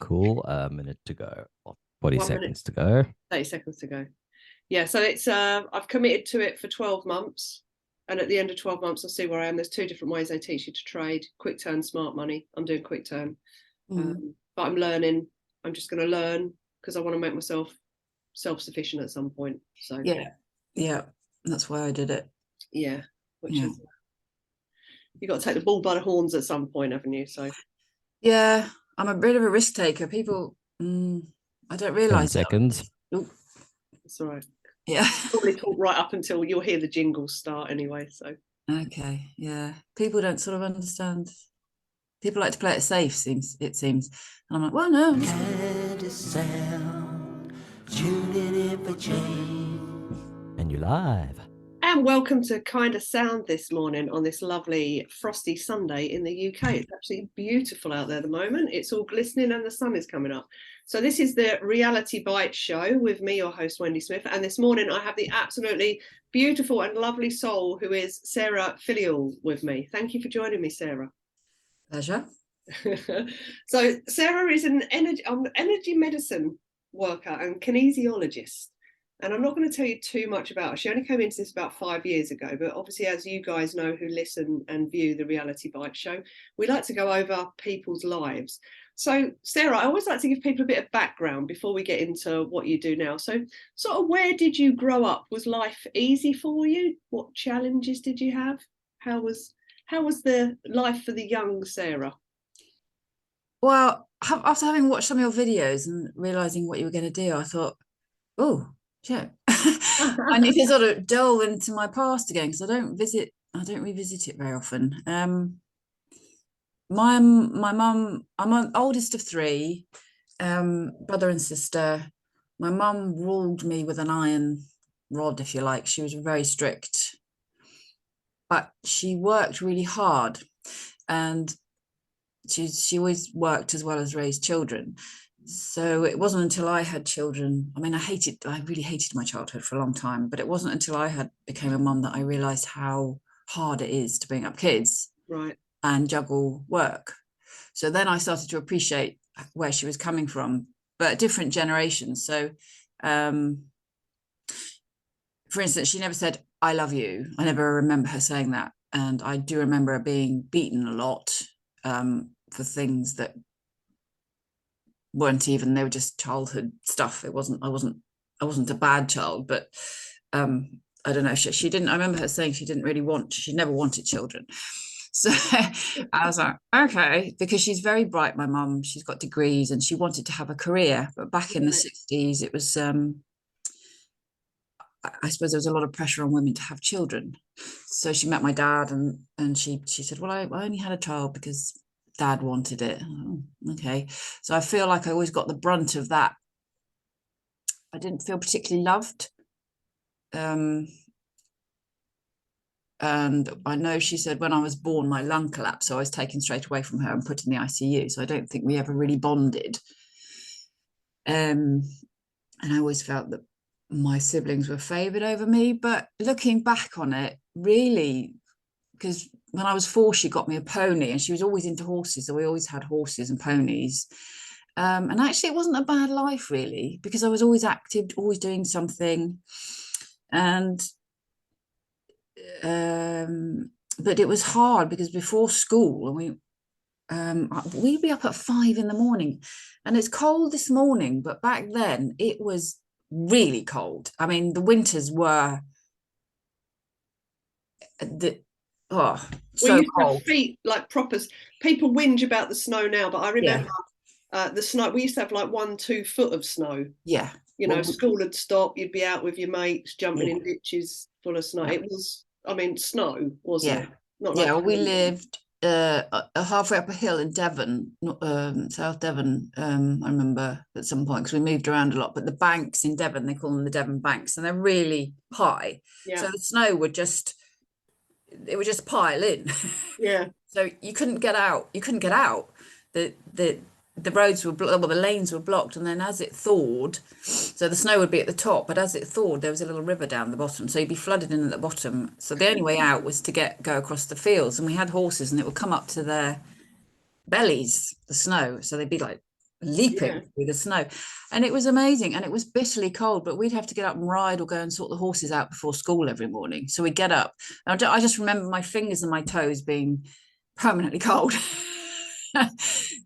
Cool. A minute to go. Or 40 1 minute, seconds to go. 30 seconds to go. Yeah, so it's I've committed to it for 12 months. And at the end of 12 months, I'll see where I am. There's two different ways they teach you to trade: quick turn, smart money. I'm doing quick turn. But I'm learning. I'm just going to learn because I want to make myself self-sufficient at some point. So yeah, that's why I did it. Yeah, which is you've got to take the bull by the horns at some point, haven't you? So yeah, I'm a bit of a risk taker. People, I don't 10 realise seconds. it's all right. Yeah. Probably talk right up until you'll hear the jingles start anyway. So okay, yeah. People don't sort of understand. People like to play it safe, it seems. And I'm like, well, no. Kindasound, tuning in for change. And you're live. And welcome to Kindasound this morning on this lovely frosty Sunday in the UK. It's absolutely beautiful out there at the moment. It's all glistening and the sun is coming up. So this is the Reality Bite show with me, your host, Wendy Smith. And this morning I have the absolutely beautiful and lovely soul who is Sarah Filleul with me. Thank you for joining me, Sarah. Pleasure. So Sarah is an energy medicine worker and kinesiologist. And I'm not going to tell you too much about her. She only came into this about 5 years ago. But obviously, as you guys know who listen and view the Reality Bite show, we like to go over people's lives. So, Sarah, I always like to give people a bit of background before we get into what you do now. So, sort of where did you grow up? Was life easy for you? What challenges did you have? How was the life for the young Sarah? Well, after having watched some of your videos and realising what you were going to do, I thought, oh, yeah. I need to sort of delve into my past again because I don't revisit it very often. My mum, I'm an oldest of three, brother and sister. My mum ruled me with an iron rod, if you like. She was very strict, but she worked really hard, and she always worked as well as raised children. So it wasn't until I had children. I mean, I really hated my childhood for a long time, but it wasn't until I became a mum that I realized how hard it is to bring up kids, right, and juggle work. So then I started to appreciate where she was coming from, but different generations. So, for instance, she never said, "I love you." I never remember her saying that. And I do remember her being beaten a lot for things that weren't even, they were just childhood stuff. I wasn't a bad child, but I don't know, she didn't, I remember her saying she never wanted children. So I was like, okay, because she's very bright, my mum, she's got degrees and she wanted to have a career, but back in the 60s it was I suppose there was a lot of pressure on women to have children. So she met my dad and she said, well, I only had a child because Dad wanted it. Oh, okay. So I feel like I always got the brunt of that. I didn't feel particularly loved. And I know she said when I was born, my lung collapsed. So I was taken straight away from her and put in the ICU. So I don't think we ever really bonded. And I always felt that my siblings were favoured over me. But looking back on it, really, because when I was 4, she got me a pony and she was always into horses. So we always had horses and ponies. And actually, it wasn't a bad life, really, because I was always active, always doing something. And but it was hard because before school, we'd be up at 5 in the morning, and it's cold this morning, but back then it was really cold. I mean, the winters were so cold. Feet like proper. People whinge about the snow now, but I remember the snow. We used to have like 1-2 foot of snow. Yeah. You know, school would stop. You'd be out with your mates, jumping in ditches full of snow. It was, I mean, snow, wasn't it? Not like we lived halfway up a hill in Devon, South Devon. I remember at some point because we moved around a lot. But the banks in Devon, they call them the Devon banks, and they're really high. Yeah. So the snow would just pile in. Yeah. So you couldn't get out. The roads were the lanes were blocked, and then as it thawed, so the snow would be at the top, but as it thawed, there was a little river down the bottom, so you'd be flooded in at the bottom. So the only way out was to go across the fields, and we had horses, and it would come up to their bellies, the snow, so they'd be like leaping Yeah. through the snow, and it was amazing, and it was bitterly cold, but we'd have to get up and ride or go and sort the horses out before school every morning. So we'd get up, and I just remember my fingers and my toes being permanently cold.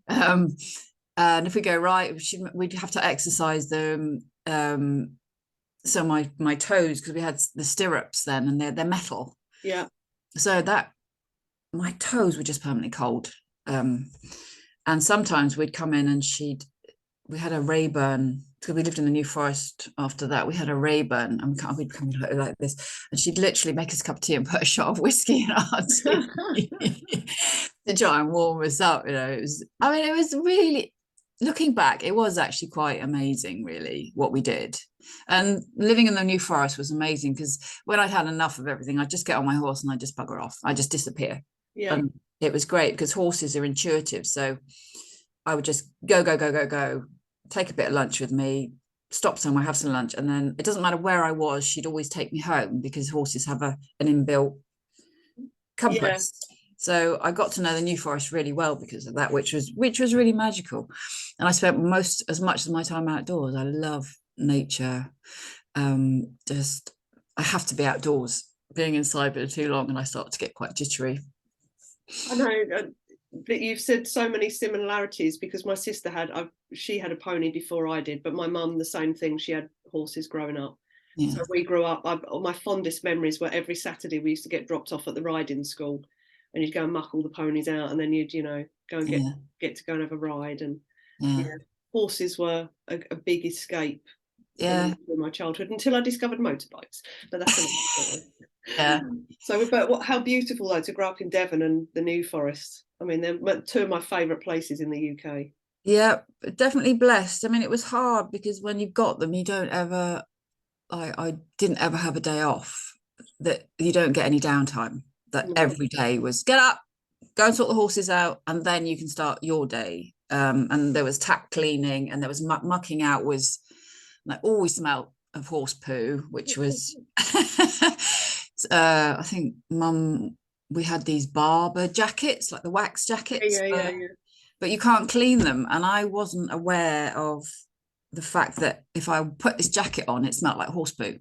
um, and if we go right, we'd have to exercise them. So my toes, because we had the stirrups then, and they're metal, Yeah. so that my toes were just permanently cold. And sometimes we'd come in and we had a Rayburn, because we lived in the New Forest after that. We had a Rayburn, and we'd come like this, and she'd literally make us a cup of tea and put a shot of whiskey in our tea to try and warm us up. It was really, looking back, it was actually quite amazing, really, what we did. And living in the New Forest was amazing, because when I'd had enough of everything, I'd just get on my horse and I'd just bugger off. I'd just disappear. Yeah. And it was great because horses are intuitive. So I would just go, take a bit of lunch with me, stop somewhere, have some lunch. And then it doesn't matter where I was, she'd always take me home, because horses have an inbuilt compass. Yeah. So I got to know the New Forest really well because of that, which was really magical. And I spent as much of my time outdoors. I love nature. I have to be outdoors. Being inside for too long, and I start to get quite jittery. I know that you've said so many similarities, because my sister she had a pony before I did, but my mum, the same thing. She had horses growing up. Yeah. So we grew up. My fondest memories were every Saturday we used to get dropped off at the riding school, and you'd go and muck all the ponies out, and then you'd go and get to go and have a ride. And horses were a big escape. In my childhood, until I discovered motorbikes. But that's another story. Yeah. So, but how beautiful though to grow up in Devon and the New Forest. I mean, they're two of my favourite places in the UK. Yeah, definitely blessed. I mean, it was hard because when you've got them, you don't ever. I didn't ever have a day off. That you don't get any downtime. That every day was get up, go and sort the horses out, and then you can start your day. And there was tack cleaning, and there was mucking out. I always smelled of horse poo, which was. I think Mum, we had these barber jackets, like the wax jackets, but you can't clean them. And I wasn't aware of the fact that if I put this jacket on, it smelled like horse poo.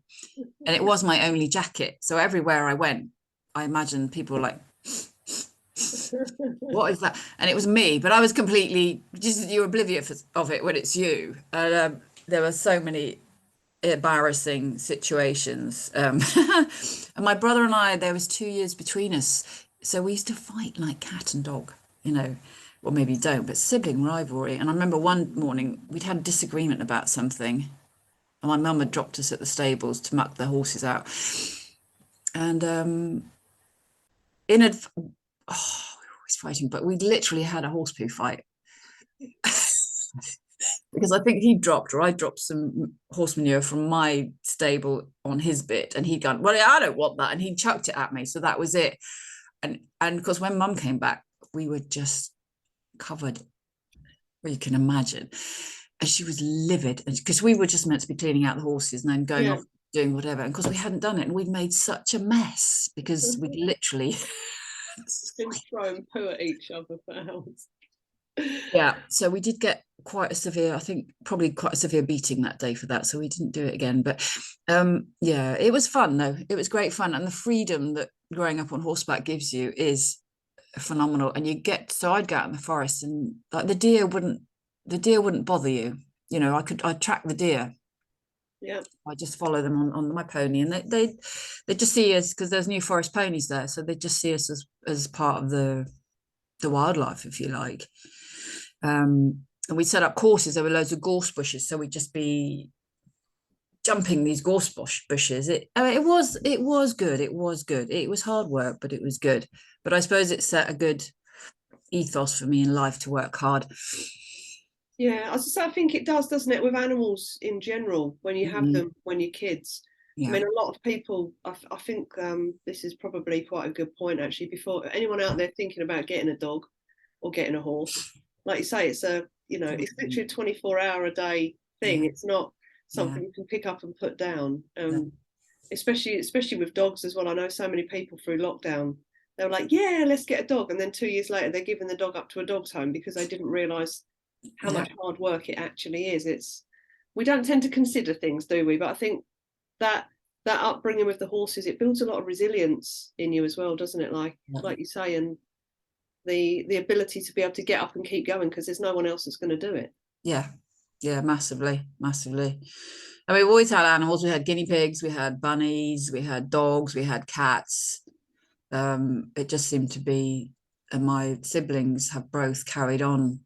And it was my only jacket. So everywhere I went, I imagined people were like, what is that? And it was me, but I was completely, you're oblivious of it when it's you. And there were so many embarrassing situations. And my brother and I, there was 2 years between us, so we used to fight like cat and dog, well, maybe you don't, but sibling rivalry. And I remember one morning we'd had a disagreement about something, and my mum had dropped us at the stables to muck the horses out, and we were always fighting, but we literally had a horse poo fight. Because I think I dropped some horse manure from my stable on his bit, and he'd gone, well, I don't want that, and he chucked it at me. So that was it. And because when Mum came back, we were just covered, well, you can imagine. And she was livid, because we were just meant to be cleaning out the horses and then going off doing whatever. And because we hadn't done it, and we'd made such a mess because we'd literally been throwing poo at each other for hours. Yeah, so we did get probably quite a severe beating that day for that, so we didn't do it again. But it was fun though. It was great fun, and the freedom that growing up on horseback gives you is phenomenal. And I'd go out in the forest, and like the deer wouldn't bother you. I'd track the deer. Yeah, I just follow them on my pony, and they just see us, because there's New Forest ponies there, so they just see us as part of the wildlife, if you like. And we set up courses. There were loads of gorse bushes, so we'd just be jumping these gorse bushes. It was good. It was good. It was hard work, but it was good. But I suppose it set a good ethos for me in life to work hard. Yeah, I think it does, doesn't it, with animals in general, when you have them when you're kids. Yeah. I mean, a lot of people, I think this is probably quite a good point, actually, before anyone out there thinking about getting a dog or getting a horse. Like you say, it's it's literally a 24-hour-a-day thing. It's not something you can pick up and put down. Especially with dogs as well. I know so many people through lockdown, they were like, yeah, let's get a dog. And then 2 years later, they're giving the dog up to a dog's home because they didn't realise how much hard work it actually is. We don't tend to consider things, do we? But I think that upbringing with the horses, it builds a lot of resilience in you as well, doesn't it? Like you say, and the ability to be able to get up and keep going because there's no one else that's going to do it. Yeah, massively. And we've always had animals. We had guinea pigs, we had bunnies, we had dogs, we had cats. It just seemed to be, and my siblings have both carried on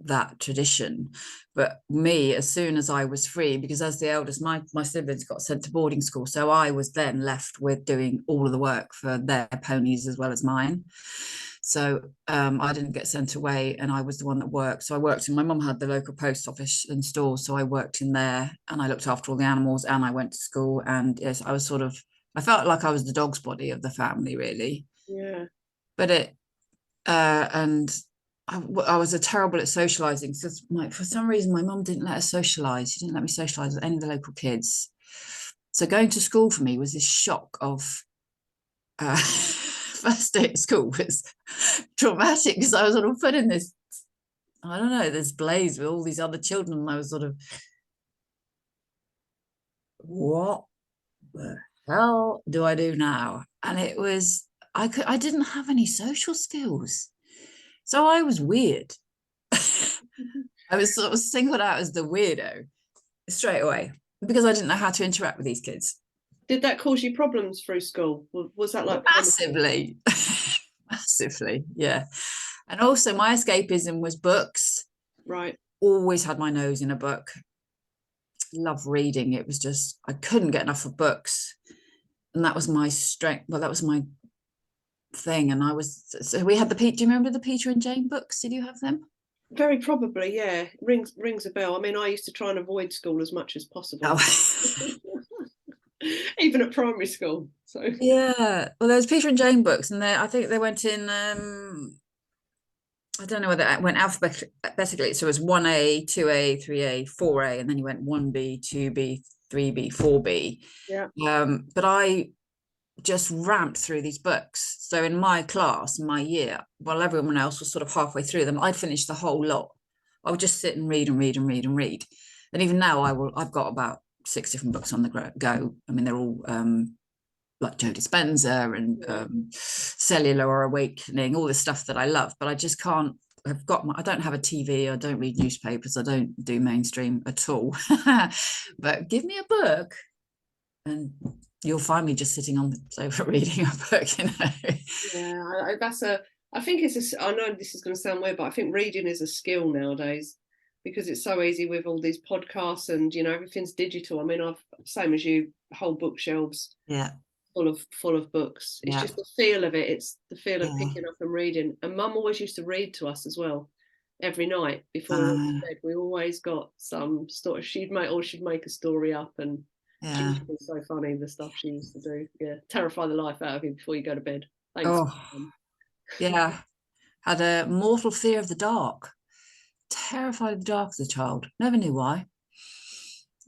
that tradition. But me, as soon as I was free, because as the eldest, my siblings got sent to boarding school, so I was then left with doing all of the work for their ponies as well as mine. So I didn't get sent away, and I was the one that worked. So I worked in, my mum had the local post office and store, so I worked in there, and I looked after all the animals, and I went to school. And yes, I was sort of, I felt like I was the dog's body of the family, really. Yeah. But it and I was terrible at socializing. So for some reason, my mum didn't let us socialize. She didn't let me socialize with any of the local kids. So going to school for me was this shock of first day at school was traumatic because I was sort of put in this, I don't know, this blaze with all these other children. And I was sort of, what the hell do I do now? And it was, I didn't have any social skills. So I was weird. I was sort of singled out as the weirdo straight away because I didn't know how to interact with these kids. Did that cause you problems through school? Was that like massively? Massively, yeah. And also my escapism was books. Right. Always had my nose in a book. Love reading. It was just, I couldn't get enough of books. And that was my strength. Well, that was my thing. And so we had do you remember the Peter and Jane books? Did you have them? Very probably, yeah. Rings a bell. I mean, I used to try and avoid school as much as possible. Oh. Even at primary school. So yeah. Well, there's Peter and Jane books, and I think they went in I don't know whether it went alphabetically. So it was 1A, 2A, 3A, 4A, and then you went 1B, 2B, 3B, 4B. Yeah. But I just ramped through these books. So in my class, my year, while everyone else was sort of halfway through them, I'd finish the whole lot. I would just sit and read and read and read and read. And even now I've got about 6 different books on the go. I mean, they're all like Joe Dispenza and Cellular Awakening, all this stuff that I love, but I just can't. I don't have a TV. I don't read newspapers. I don't do mainstream at all. But give me a book, and you'll find me just sitting on the sofa reading a book. You know. Yeah, I think it's I know this is going to sound weird, but I think reading is a skill nowadays because it's so easy with all these podcasts and everything's digital. I mean, I've same as you, whole bookshelves. Yeah. Full of books. It's just the feel of it. It's the feel of picking up and reading. And Mum always used to read to us as well every night before we went to bed. We always got some story she'd make a story up, and she used to be so funny, the stuff she used to do. Yeah, terrify the life out of you before you go to bed. Thanks. Yeah, had a mortal fear of the dark. Terrified of the dark as a child. Never knew why.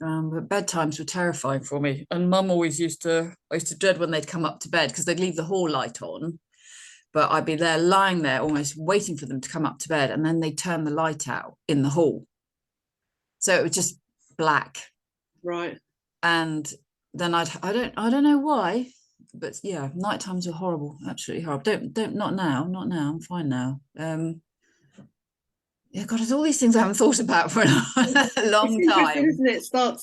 But bedtimes were terrifying for me. And Mum always I used to dread when they'd come up to bed because they'd leave the hall light on. But I'd be there lying there almost waiting for them to come up to bed. And then they'd turn the light out in the hall. So it was just black. Right. And then I don't know why, but yeah, night times were horrible, absolutely horrible. Not now, I'm fine now. Yeah, God, there's all these things I haven't thought about for a long time. Isn't it? Start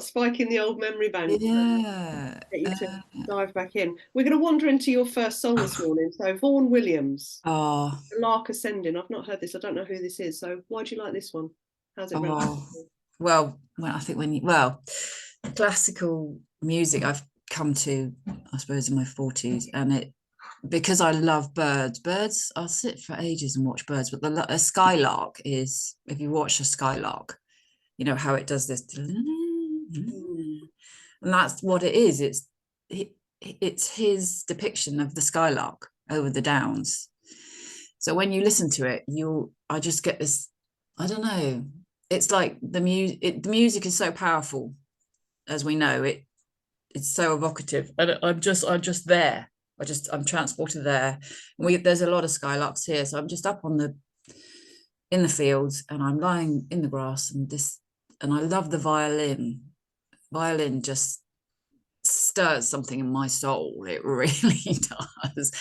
spiking the old memory bank. Yeah. Get you to dive back in. We're going to wander into your first song this morning. So Vaughan Williams, The Lark Ascending. I've not heard this. I don't know who this is. So why do you like this one? How's it relate? Well, I think classical music I've come to, I suppose, in my 40s, and because I love birds, I'll sit for ages and watch birds, but a skylark is, if you watch a skylark, you know how it does this, and that's what it is. It's his depiction of the skylark over the downs. So when you listen to it, I just get this, I don't know, it's like the music is so powerful, as we know, it's so evocative, and I'm just there. I'm transported there. There's a lot of skylarks here, so I'm just up on in the fields, and I'm lying in the grass, and I love the violin. Violin just stirs something in my soul. It really does.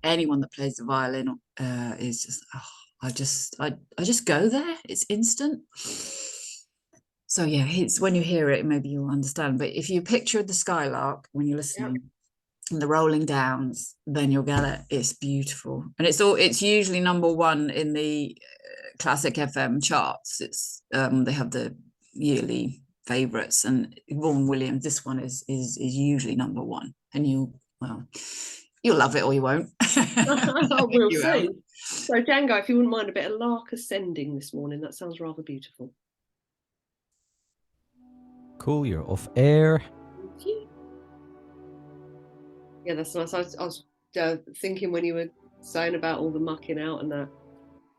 Anyone that plays the violin is just, I just go there. It's instant. So yeah, it's when you hear it, maybe you'll understand. But if you picture the skylark when you're listening, and the rolling downs, then you'll get it. It's beautiful, and it's usually number one in the classic FM charts. It's they have the yearly favorites, and Vaughan Williams, this one is usually number one, and you'll love it or you won't. We'll see. So Django, if you wouldn't mind a bit of lark ascending this morning, that sounds rather beautiful. Cool, you're off air. Thank you. Yeah, that's nice. I was thinking when you were saying about all the mucking out and that.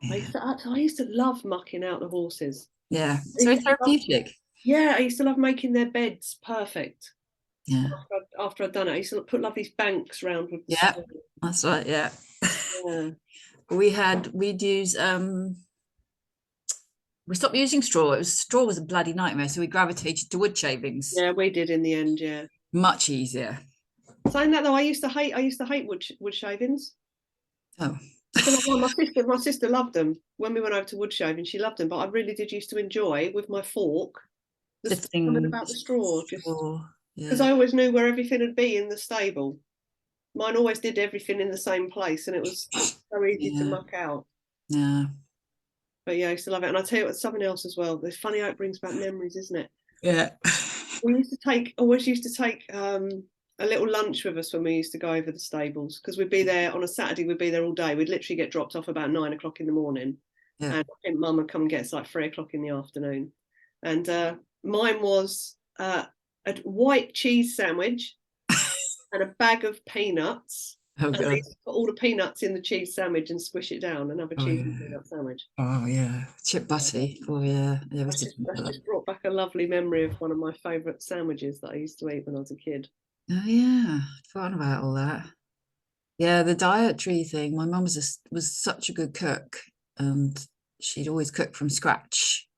Yeah. I used to love mucking out the horses. Yeah, it's very therapeutic. Yeah, I used to love making their beds perfect. Yeah. After I'd done it, I used to put these banks round with. Yeah, that's right. Yeah. Yeah. We'd use we stopped using straw. Straw was a bloody nightmare, so we gravitated to wood shavings. Yeah, we did in the end. Yeah, much easier. Saying that though, I used to hate wood shavings. Oh. My sister loved them. When we went over to wood shaving, she loved them, but I really did used to enjoy with my fork something about the straw, just because I always knew where everything would be in the stable. Mine always did everything in the same place, and it was so easy to muck out. Yeah. But yeah, I used to love it. And I'll tell you what, something else as well. It's funny how it brings back memories, isn't it? Yeah. We always used to take a little lunch with us when we used to go over the stables, because we'd be there on a Saturday, we'd be there all day. We'd literally get dropped off about 9 o'clock in the morning. Yeah. And I think Mum would come and get us like 3 o'clock in the afternoon. And mine was a white cheese sandwich and a bag of peanuts. Oh, and they put all the peanuts in the cheese sandwich and squish it down and have a cheese and peanut sandwich. Oh yeah, chip butty. Oh yeah, that's just brought back a lovely memory of one of my favourite sandwiches that I used to eat when I was a kid. Oh yeah, forgotten about all that. Yeah, the dietary thing. My mum was such a good cook, and she'd always cook from scratch,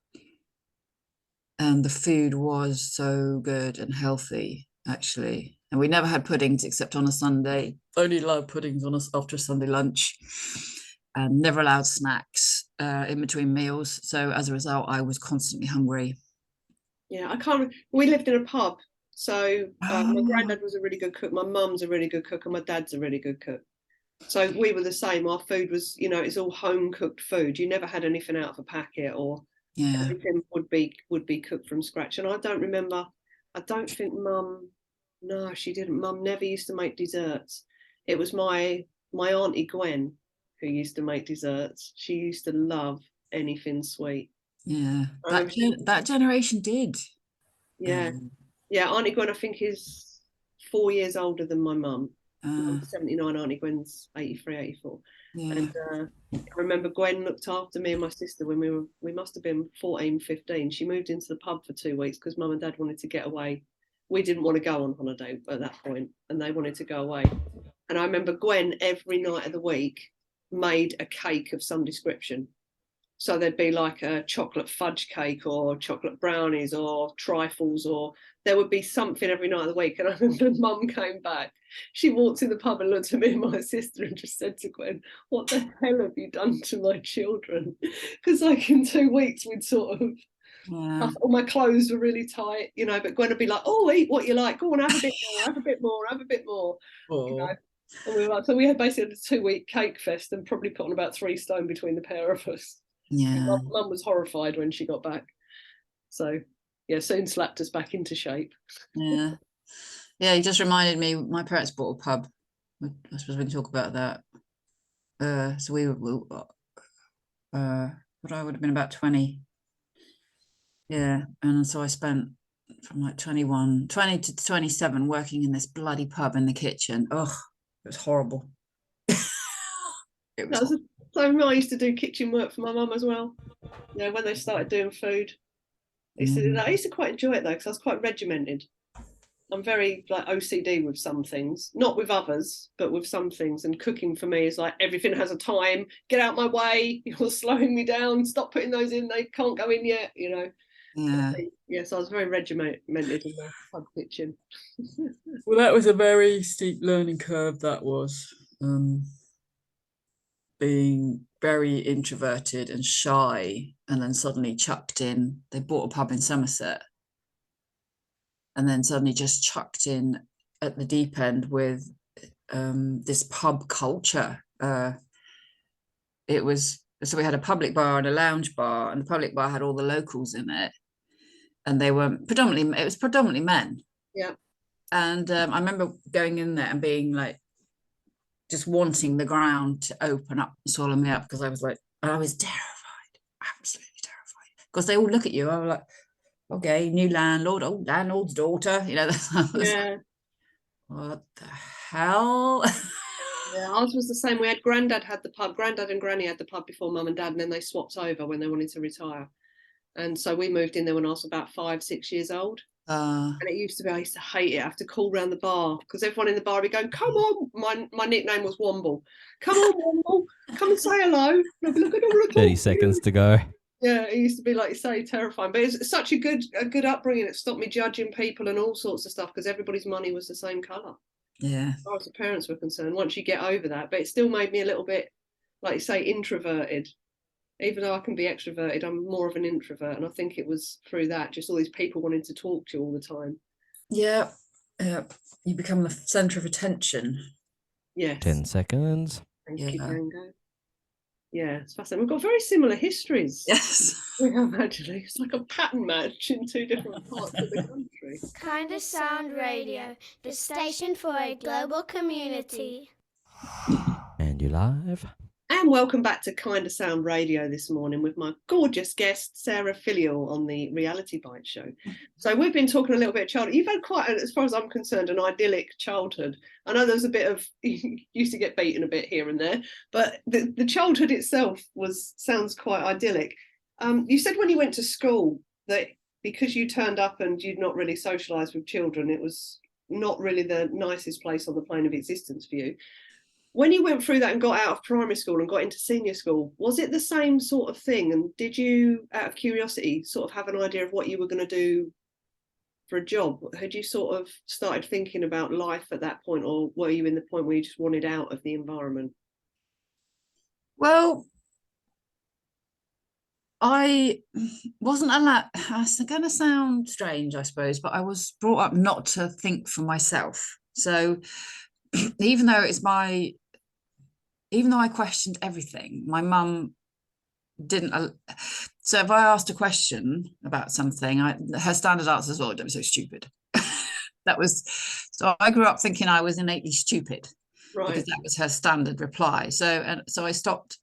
and the food was so good and healthy, actually. And we never had puddings except on a Sunday. Only allowed puddings after a Sunday lunch, and never allowed snacks in between meals. So as a result, I was constantly hungry. Yeah, I can't. We lived in a pub, so my granddad was a really good cook. My mum's a really good cook, and my dad's a really good cook. So we were the same. Our food was, it's all home cooked food. You never had anything out of a packet, or everything would be cooked from scratch. And I don't think Mum. No, she didn't. Mum never used to make desserts. It was my auntie Gwen who used to make desserts. She used to love anything sweet. Yeah, that generation did. Yeah, Auntie Gwen I think is 4 years older than my mum. 79, Auntie Gwen's 83, 84. Yeah. And I remember Gwen looked after me and my sister when we must have been 14, 15. She moved into the pub for 2 weeks because Mum and Dad wanted to get away. We didn't want to go on holiday at that point, and they wanted to go away. And I remember Gwen every night of the week made a cake of some description. So there'd be like a chocolate fudge cake or chocolate brownies or trifles, or there would be something every night of the week. And I remember Mum came back. She walked in the pub and looked at me and my sister and just said to Gwen, "What the hell have you done to my children?" Because like in 2 weeks we'd sort of, all my clothes were really tight, but Gwen would be like, "Oh, eat what you like. Go on, have a bit more, have a bit more, have a bit more." And we were like, so we had basically a 2-week cake fest and probably put on about 3 stone between the pair of us. Yeah. Mum was horrified when she got back. So yeah, soon slapped us back into shape. Yeah. Yeah, you just reminded me, my parents bought a pub. I suppose we can talk about that. So we what I would have been about 20. Yeah, and so I spent from like 20 to 27 working in this bloody pub in the kitchen. Oh, it was horrible. So I used to do kitchen work for my mum as well. Yeah, when they started doing food. I used to quite enjoy it though, because I was quite regimented. I'm very like OCD with some things, not with others, but with some things. And cooking for me is like everything has a time. Get out my way! You're slowing me down. Stop putting those in. They can't go in yet. You know. Yeah. Yes, I was very regimented in the pub kitchen. Well, that was a very steep learning curve, that was. Being very introverted and shy, and then suddenly chucked in. They bought a pub in Somerset, and then suddenly just chucked in at the deep end with this pub culture. It was, so we had a public bar and a lounge bar, and the public bar had all the locals in it, and they were predominantly men. Yeah. And I remember going in there and being like, just wanting the ground to open up and swallow me up, because I was terrified, absolutely terrified, because they all look at you. I was like, okay, new landlord, oh, landlord's daughter, you know. Yeah. What the hell? Yeah, ours was the same. We had Grandad and Granny had the pub before Mum and Dad, and then they swapped over when they wanted to retire. And so we moved in there when I was about 5-6 years old. And it used to be, I used to hate it. I have to call round the bar because everyone in the bar would be going, come on. My nickname was Womble. Come on, Womble. Come and say hello. Look at all the 30 seconds to go. Yeah, it used to be, like you say, terrifying. But it's such a good upbringing. It stopped me judging people and all sorts of stuff because everybody's money was the same colour. Yeah. As far as the parents were concerned, once you get over that. But it still made me a little bit, like you say, introverted. Even though I can be extroverted, I'm more of an introvert. And I think it was through that, just all these people wanting to talk to you all the time. Yeah. You become the centre of attention. Yes. 10 seconds. Thank you, Mango. Yeah, it's fascinating. We've got very similar histories. Yes. We have, actually. It's like a pattern match in two different parts of the country. Kindasound Radio, the station for a global community. And you're live. And welcome back to Kindasound Radio this morning with my gorgeous guest, Sarah Filleul, on the Reality Bite Show. So we've been talking a little bit of childhood. You've had quite, as far as I'm concerned, an idyllic childhood. I know there's a bit of, you used to get beaten a bit here and there, but the childhood itself sounds quite idyllic. You said when you went to school that because you turned up and you'd not really socialised with children, it was not really the nicest place on the plane of existence for you. When you went through that and got out of primary school and got into senior school, was it the same sort of thing? And did you, out of curiosity, sort of have an idea of what you were going to do for a job? Had you sort of started thinking about life at that point, or were you in the point where you just wanted out of the environment? Well, I wasn't allowed, it's going to sound strange, I suppose, but I was brought up not to think for myself. So even though I questioned everything, my mum didn't. So if I asked a question about something, her standard answer was, "Oh, don't be so stupid." So I grew up thinking I was innately stupid, right? Because that was her standard reply. So I stopped,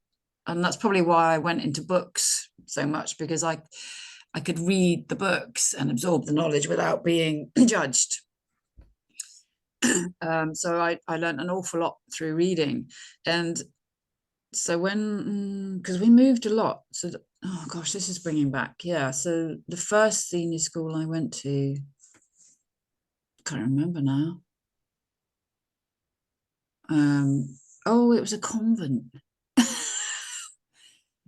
and that's probably why I went into books so much, because I could read the books and absorb the knowledge without being judged. So I learned an awful lot through reading. And so because we moved a lot, so oh gosh, this is bringing back, so the first senior school I went to, can't remember now. It was a convent.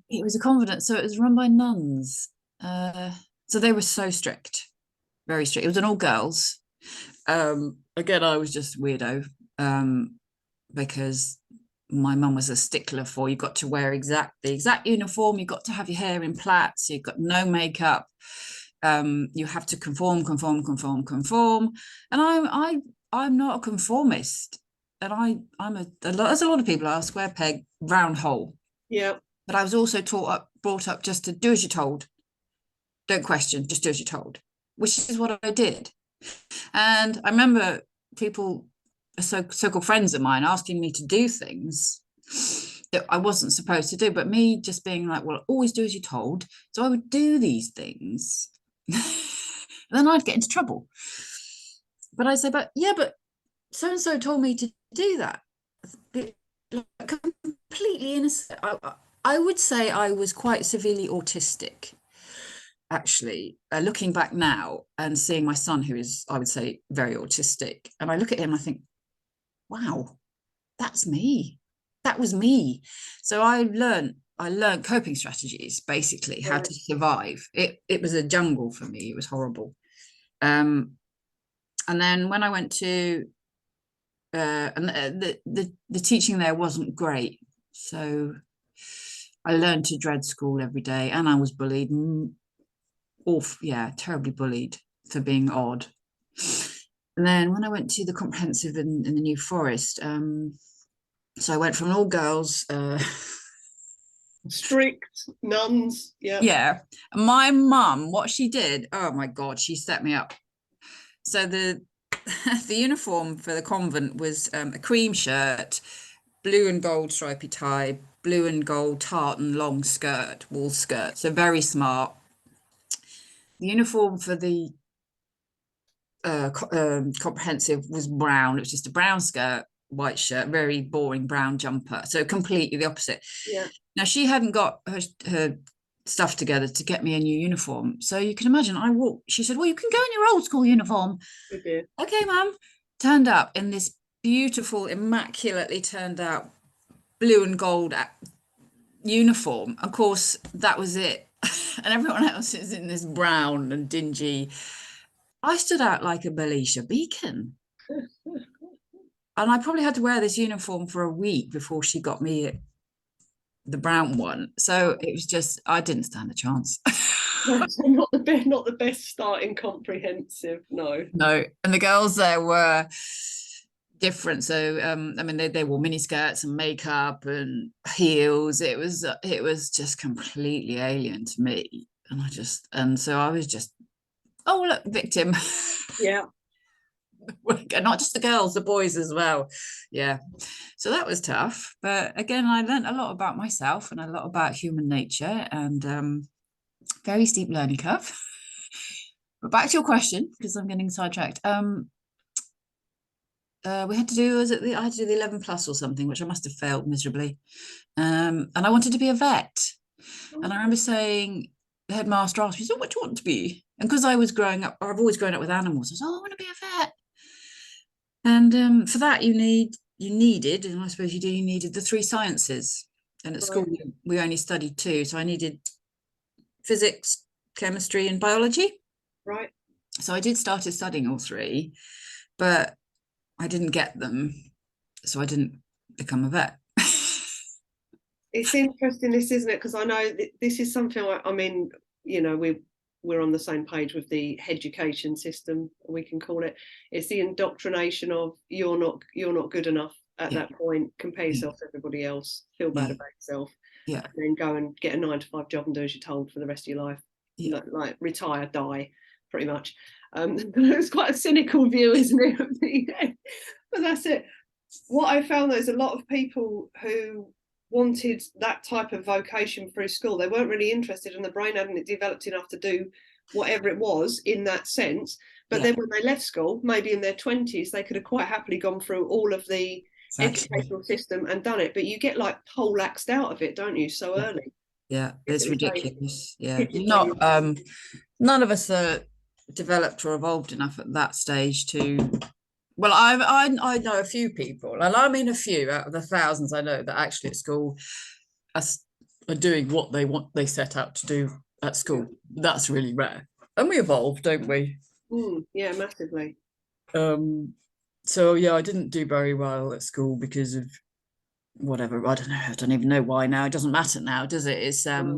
It was a convent, so it was run by nuns. So they were so strict, very strict. It was an all girls. Again, I was just a weirdo, because my mum was a stickler for, you got to wear the exact uniform, you got to have your hair in plaits, you've got no makeup, you have to conform. And I'm not a conformist, and there's a lot of people are square peg, round hole. Yeah. But I was also brought up just to do as you're told, don't question, just do as you're told, which is what I did. And I remember people, so-called friends of mine, asking me to do things that I wasn't supposed to do, but me just being like, well, always do as you're told. So I would do these things and then I'd get into trouble. But I say, but so-and-so told me to do that. Completely innocent. I would say I was quite severely autistic. actually, looking back now and seeing my son, who is, I would say, very autistic, and I look at him and I think, wow, that's me. That was me. So I learned coping strategies, basically, how to survive. It was a jungle for me. It was horrible. And then when I went to and the teaching there wasn't great, so I learned to dread school every day, and I was bullied, terribly bullied for being odd. And then when I went to the comprehensive in the New Forest, so I went from all girls, strict nuns. Yeah. My mum, what she did, oh my God, she set me up. So the uniform for the convent was a cream shirt, blue and gold stripy tie, blue and gold tartan long skirt, wool skirt. So very smart. The uniform for the comprehensive was brown. It was just a brown skirt, white shirt, very boring brown jumper. So completely the opposite. Yeah. Now she hadn't got her stuff together to get me a new uniform. So you can imagine I walked, she said, well, you can go in your old school uniform. Okay, Mum. Turned up in this beautiful, immaculately turned out blue and gold uniform. Of course, that was it. And everyone else is in this brown and dingy. I stood out like a Belisha beacon. And I probably had to wear this uniform for a week before she got me the brown one. So it was just, I didn't stand a chance. so not the best start in comprehensive, no. And the girls there were different. So I mean, they wore mini skirts and makeup and heels. It was just completely alien to me. And so I was just, oh look, victim. Yeah. Not just the girls, the boys as well. Yeah. So that was tough. But again, I learned a lot about myself and a lot about human nature, and very steep learning curve. But back to your question, because I'm getting sidetracked. We had to do, I had to do the 11 plus or something, which I must have failed miserably. And I wanted to be a vet. And I remember saying, the headmaster asked me, so what do you want to be? And because I was growing up, I've always grown up with animals, I was, I want to be a vet. And for that, you needed, and I suppose you needed the 3 sciences. And at school, we only studied 2. So I needed physics, chemistry, and biology. Right. So I started studying all 3, but I didn't get them. So I didn't become a vet. It's interesting, this, isn't it? Because I know this is something, I mean, you know, we're on the same page with the education system, we can call it. It's the indoctrination of you're not good enough at that point. Compare yourself to everybody else, feel bad about yourself, and then go and get a 9-to-5 job and do as you're told for the rest of your life. Like retire, die, pretty much. It's quite a cynical view, isn't it? But that's it. What I found, there's a lot of people who wanted that type of vocation through school. They weren't really interested, and the brain hadn't developed enough to do whatever it was in that sense. But then when they left school, maybe in their 20s, they could have quite happily gone through all of the educational system and done it. But you get like poleaxed out of it, don't you, so early? Yeah, it's ridiculous. Not none of us are developed or evolved enough at that stage to. Well, I know a few people, and I mean a few out of the thousands I know, that actually at school are doing what they set out to do at school. That's really rare, and we evolve, don't we? Yeah, massively. So yeah, I didn't do very well at school because of whatever. I don't know. I don't even know why now. It doesn't matter now, does it? It's but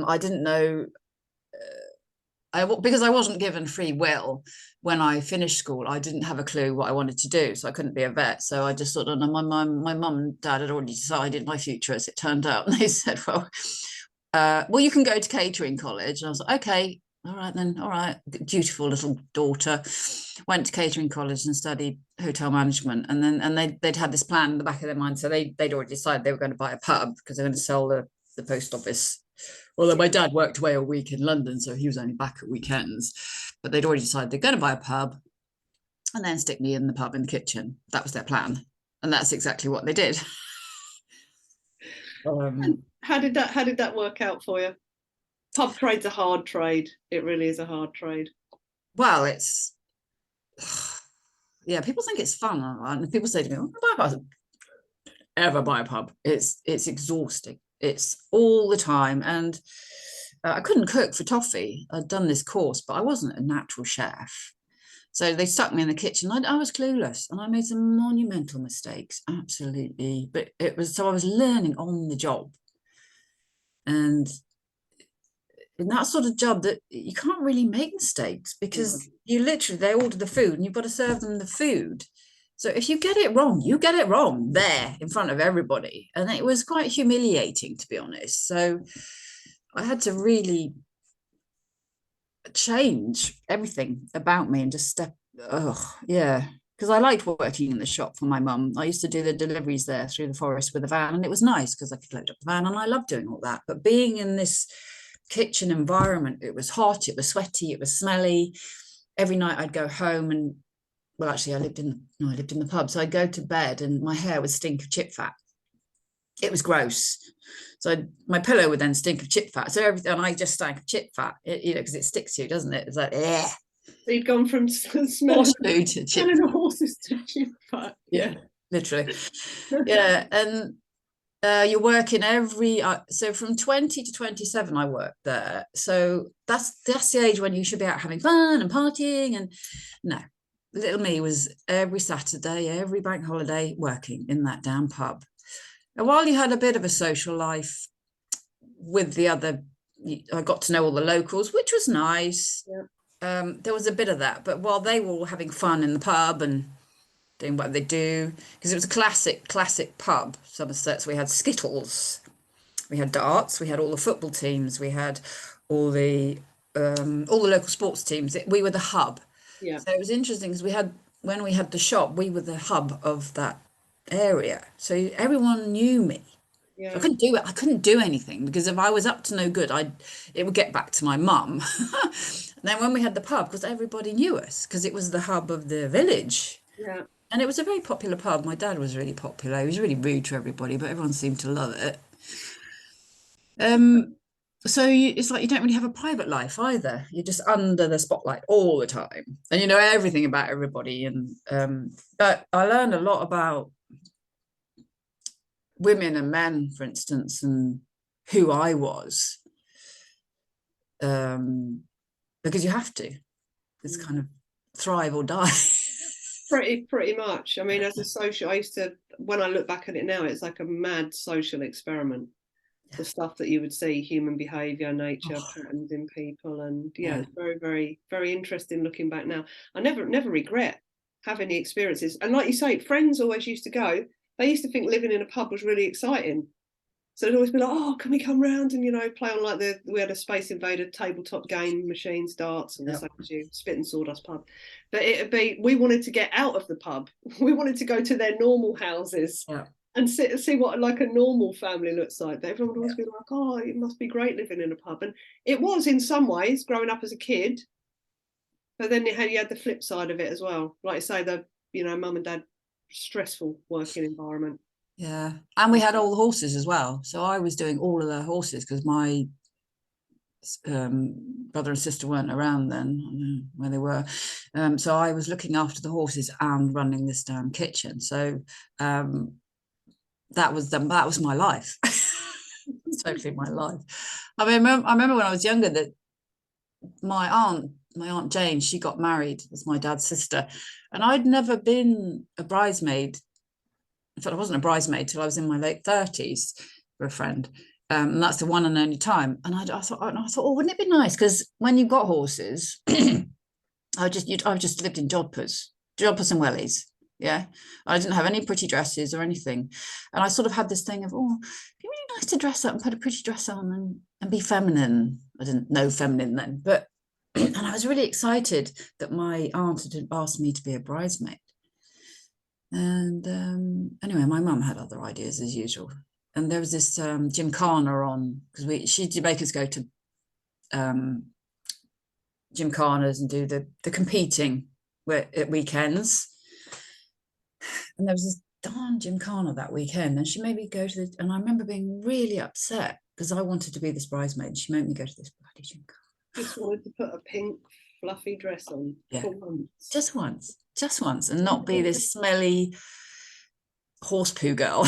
I didn't know. Because I wasn't given free will when I finished school, I didn't have a clue what I wanted to do, so I couldn't be a vet. So I just thought, my mum and dad had already decided my future, as it turned out, and they said, well, you can go to catering college. And I was like, okay, all right then, all right. Dutiful little daughter went to catering college and studied hotel management, and they'd had this plan in the back of their mind, so they'd already decided they were going to buy a pub because they were going to sell the post office. Although my dad worked away a week in London, so he was only back at weekends. But they'd already decided they're going to buy a pub and then stick me in the pub in the kitchen. That was their plan. And that's exactly what they did. How did that work out for you? Pub trade's a hard trade. It really is a hard trade. Well, it's yeah, people think it's fun, and people say to me, "Oh, buy a pub." Ever buy a pub? It's exhausting. It's all the time, and I couldn't cook for toffee. I'd done this course, but I wasn't a natural chef. So they stuck me in the kitchen. I was clueless, and I made some monumental mistakes, absolutely. But it was so I was learning on the job, and in that sort of job that you can't really make mistakes because you literally they order the food and you've got to serve them the food. So if you get it wrong, you get it wrong there in front of everybody, and it was quite humiliating, to be honest. So I had to really change everything about me and just step. Oh yeah, because I liked working in the shop for my mum. I used to do the deliveries there through the forest with a van, and it was nice because I could load up the van, and I loved doing all that. But being in this kitchen environment, it was hot, it was sweaty, it was smelly. Every night I'd go home, and well, actually I lived in the pub, so I'd go to bed and my hair would stink of chip fat. It was gross. So my pillow would then stink of chip fat. So everything, and I just stank of chip fat, because it sticks to you, doesn't it? It's like, yeah. So you'd gone from smelling Food to chip the horses to chip fat. Yeah, literally. Yeah, and you're working so from 20 to 27 I worked there. So that's the age when you should be out having fun and partying. And no, little me was every Saturday, every bank holiday working in that damn pub. And while you had a bit of a social life with the other, I got to know all the locals, which was nice. Yeah. There was a bit of that, but while they were all having fun in the pub and doing what they do, because it was a classic pub, Somerset. So we had skittles, we had darts, we had all the football teams, we had all the local sports teams. We were the hub. Yeah. So it was interesting because when we had the shop, we were the hub of that area. So everyone knew me. Yeah. I couldn't do anything because if I was up to no good, it would get back to my mum. And then when we had the pub, because everybody knew us, because it was the hub of the village. Yeah. And it was a very popular pub. My dad was really popular. He was really rude to everybody, but everyone seemed to love it. So it's like you don't really have a private life either. You're just under the spotlight all the time, and you know everything about everybody. And but I learned a lot about women and men, for instance, and who I was, because you have to. It's kind of thrive or die. Pretty much. I mean, as a social, when I look back at it now, it's like a mad social experiment. Yeah. The stuff that you would see, human behaviour, nature, patterns in people, and it's very, very, very interesting looking back now. I never regret having the experiences. And like you say, friends always used to go. They used to think living in a pub was really exciting. So they'd always be like, "Oh, can we come round and play on we had a Space Invader tabletop game, machines, darts, and the same as you, Spit and Sawdust pub." But it'd be we wanted to get out of the pub. We wanted to go to their normal houses and see what like a normal family looks like. But everyone would always be like, "Oh, it must be great living in a pub," and it was in some ways growing up as a kid. But then you had the flip side of it as well. Like I say, mum and dad, stressful working environment. Yeah, and we had all the horses as well. So I was doing all of the horses because my brother and sister weren't around then. I don't know where they were. So I was looking after the horses and running this damn kitchen. So that was my life. Totally my life. I mean, I remember when I was younger that my aunt Jane, she got married as my dad's sister, and I'd never been a bridesmaid. In fact, I wasn't a bridesmaid till I was in my late 30s for a friend. And that's the one and only time. And I thought, oh, wouldn't it be nice? Because when you've got horses, I've just lived in jodhpurs and wellies. Yeah. I didn't have any pretty dresses or anything. And I sort of had this thing of, oh, it'd be really nice to dress up and put a pretty dress on and be feminine. I didn't know feminine then, but, and I was really excited that my aunt had asked me to be a bridesmaid. And anyway, my mum had other ideas as usual. And there was this gymkhana on, because she'd make us go to gymkhanas and do the competing at weekends. And there was darn Gymkhana that weekend, and she made me go to and I remember being really upset because I wanted to be this bridesmaid. She made me go to this bloody Gymkhana. Just wanted to put a pink fluffy dress on for once. Just once, and not be this smelly horse poo girl.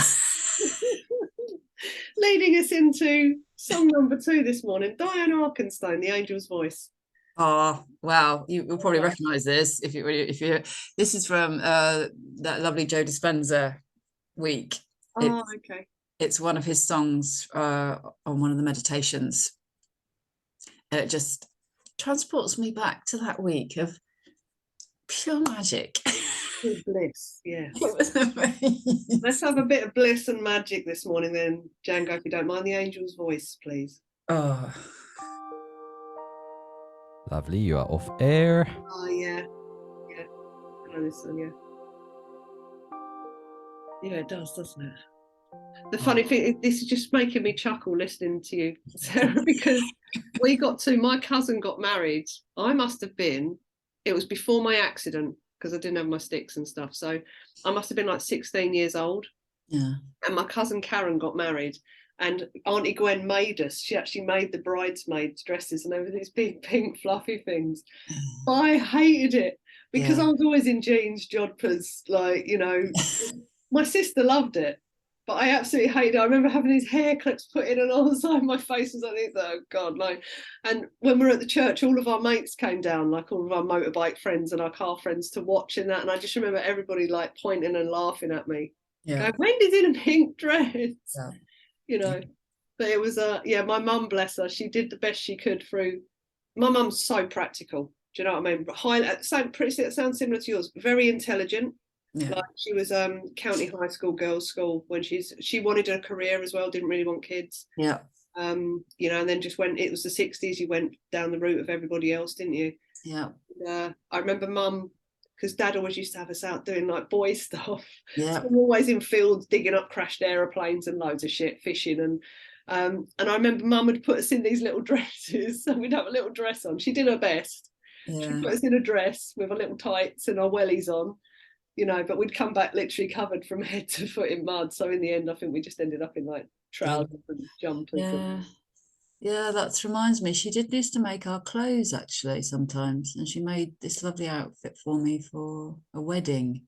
Leading us into song number 2 this morning, Diane Arkenstone, The Angel's Voice. Oh wow, you'll probably recognize this if you this is from that lovely Joe Dispenza week. Okay. It's one of his songs on one of the meditations. It just transports me back to that week of pure magic. Bliss, yes. It was amazing. Let's have a bit of bliss and magic this morning then, Django, if you don't mind. The Angel's Voice, please. Oh. Lovely, you are off air. Oh, yeah. Yeah. I know this one, yeah. Yeah, it does, doesn't it? The funny thing, this is just making me chuckle listening to you, Sarah, because my cousin got married. I must have been, it was before my accident, because I didn't have my sticks and stuff. So I must have been like 16 years old. Yeah. And my cousin Karen got married. And Auntie Gwen made us. She actually made the bridesmaids' dresses and over these big pink fluffy things. But I hated it because I was always in jeans, jodhpurs, like, you know. My sister loved it, but I absolutely hated it. I remember having these hair clips put in and all the time my face was like this, oh God, like. And when we were at the church, all of our mates came down, like all of our motorbike friends and our car friends, to watch in that. And I just remember everybody like pointing and laughing at me. Going, Wendy's in a pink dress. Yeah. You know, but it was my mum, bless her, she did the best she could through. My mum's so practical, do you know what I mean? It sounds similar to yours. Very intelligent. Like she was county high school, girls' school, when she wanted a career as well, didn't really want kids. You know, and then just when it was the 60s, you went down the route of everybody else, didn't you? I remember mum, because dad always used to have us out doing like boy stuff. So we're always in fields digging up crashed aeroplanes and loads of shit, fishing. And I remember mum would put us in these little dresses, and we'd have a little dress on. She did her best. She put us in a dress with a little tights and our wellies on, you know, but we'd come back literally covered from head to foot in mud. So in the end, I think we just ended up in like trousers and jumpers. Yeah, that reminds me. She did used to make our clothes actually sometimes, and she made this lovely outfit for me for a wedding.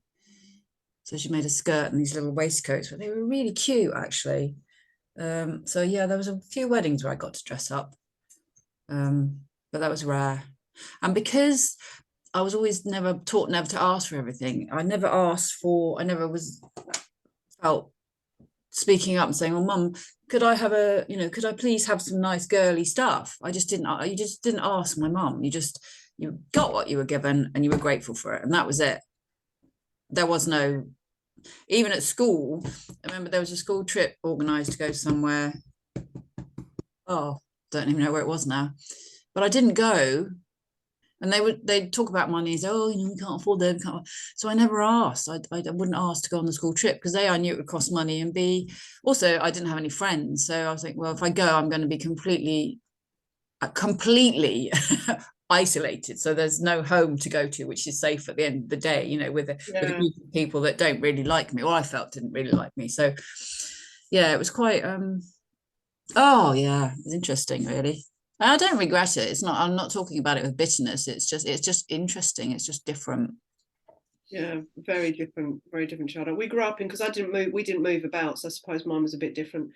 So she made a skirt and these little waistcoats, but they were really cute actually. So yeah, there was a few weddings where I got to dress up, but that was rare. And because I was always never taught never to ask for everything, I never felt speaking up and saying, "Well, Mum, could I please have some nice girly stuff?" You just didn't ask my mum. You got what you were given and you were grateful for it. And that was it. There was no, even at school, I remember there was a school trip organised to go somewhere. Oh, don't even know where it was now. But I didn't go. And they'd talk about money and say, "Oh, you know, we can't afford them." So I never asked. I wouldn't ask to go on the school trip because A, I knew it would cost money, and B, also I didn't have any friends. So I was like, well, if I go, I'm going to be completely isolated. So there's no home to go to, which is safe at the end of the day, you know, with a group of people that don't really like me, or I felt didn't really like me. So yeah, it was quite, it was interesting, really. I don't regret it. I'm not talking about it with bitterness. It's just interesting. It's just different. Yeah, very different childhood. We grew up in, because we didn't move about, so I suppose mine was a bit different.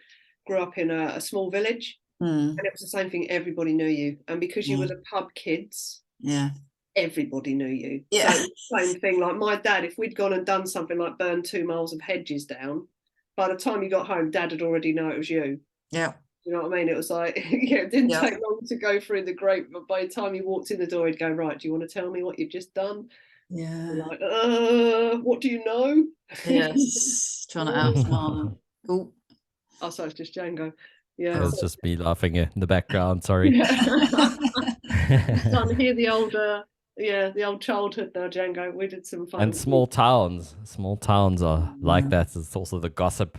Grew up in a small village, and it was the same thing. Everybody knew you, and because you were the pub kids, everybody knew you. So same thing. Like my dad, if we'd gone and done something like burn 2 miles of hedges down, by the time you got home, Dad would already know it was you. Yeah. You know what I mean? It was like, it didn't take long to go through the grate, but by the time you walked in the door, he'd go, "Right, do you want to tell me what you've just done?" Yeah. Like, what do you know? Yes, trying to outsmart. Oh, sorry, it's just Django. Yeah. It was just me laughing in the background, sorry. Starting to hear the old childhood now, Django. We did some fun. And small towns are like that. It's also the gossip.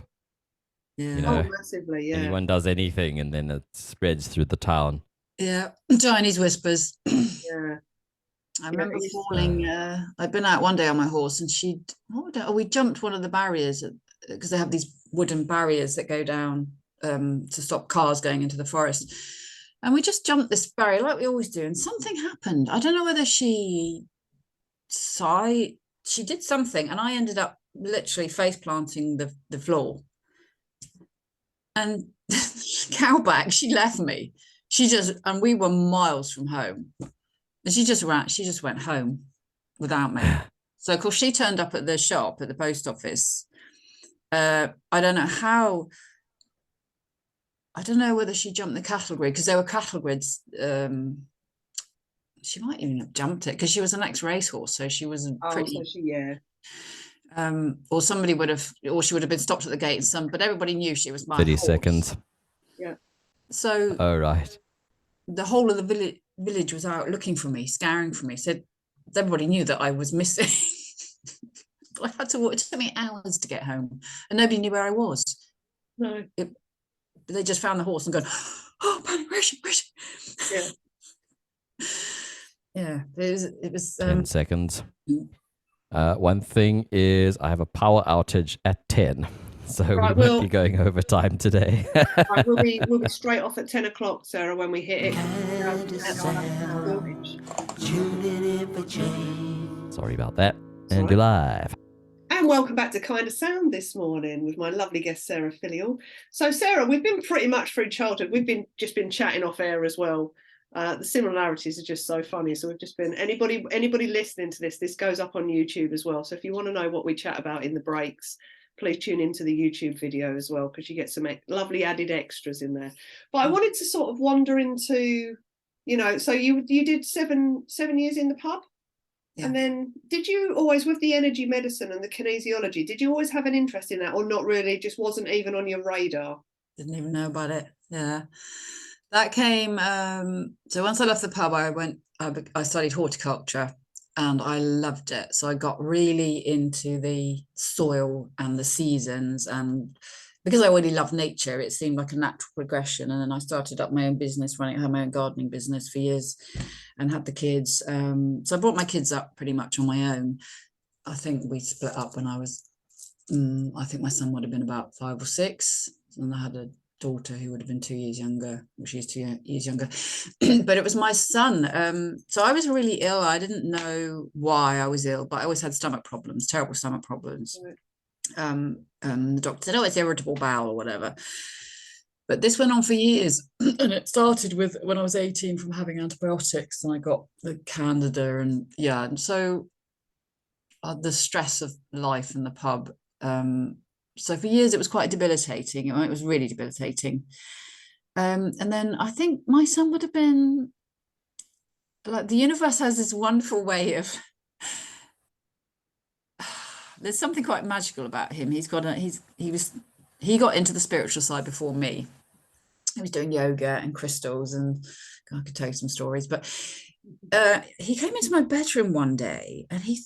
Yeah. You know, massively, anyone does anything and then it spreads through the town. Yeah, Chinese whispers. I remember falling. I'd been out one day on my horse, and we jumped one of the barriers because they have these wooden barriers that go down to stop cars going into the forest. And we just jumped this barrier like we always do, and something happened. I don't know whether she did something, and I ended up literally face planting the floor. And cowback, she left me. And we were miles from home. And she just went home without me. So of course she turned up at the shop at the post office. I don't know whether she jumped the cattle grid, because there were cattle grids. She might even have jumped it because she was an ex-racehorse, so she wasn't pretty. So she, or somebody would have, or she would have been stopped at the gate, but everybody knew she was my 30 horse. seconds. Yeah. So. Oh, right. The whole of the village was out looking for me, scouring for me. So everybody knew that I was missing. I had to walk. It took me hours to get home, and nobody knew where I was. No. They just found the horse and gone, "Oh, Penny, where is she? Where is she?" Yeah. Yeah. It was 10 seconds. One thing is I have a power outage at 10. So right, we might be going over time today. Right, we'll be straight off at 10 o'clock, Sarah, when we hit it. Sorry about that. And you're live. And welcome back to Kindasound this morning with my lovely guest, Sarah Filleul. So, Sarah, we've been pretty much through childhood. We've just been chatting off air as well. The similarities are just so funny. So we've just been, anybody listening to this goes up on YouTube as well. So if you want to know what we chat about in the breaks, please tune into the YouTube video as well, because you get some lovely added extras in there. But I wanted to sort of wander into, so you did seven years in the pub. Yeah. And then did you always, with the energy medicine and the kinesiology, did you always have an interest in that, or not really, just wasn't even on your radar? Didn't even know about it. Yeah. That came, so once I left the pub, I studied horticulture and I loved it. So I got really into the soil and the seasons, and because I already loved nature, it seemed like a natural progression. And then I started up my own business, had my own gardening business for years and had the kids. So I brought my kids up pretty much on my own. I think we split up when I was, I think my son would have been about 5 or 6. And I had a daughter who would have been 2 years younger. Well, she's 2 years younger. But it was my son. So I was really ill. I didn't know why I was ill, but I always had stomach problems, terrible stomach problems. Right. The doctor said, oh, it's irritable bowel or whatever. But this went on for years. And it started with when I was 18 from having antibiotics, and I got the candida, and yeah. And so the stress of life in the pub. So for years it was quite debilitating. It was really debilitating. And then I think my son would have been, like, the universe has this wonderful way of, there's something quite magical about him. He got into the spiritual side before me. He was doing yoga and crystals, and I could tell you some stories, but he came into my bedroom one day and he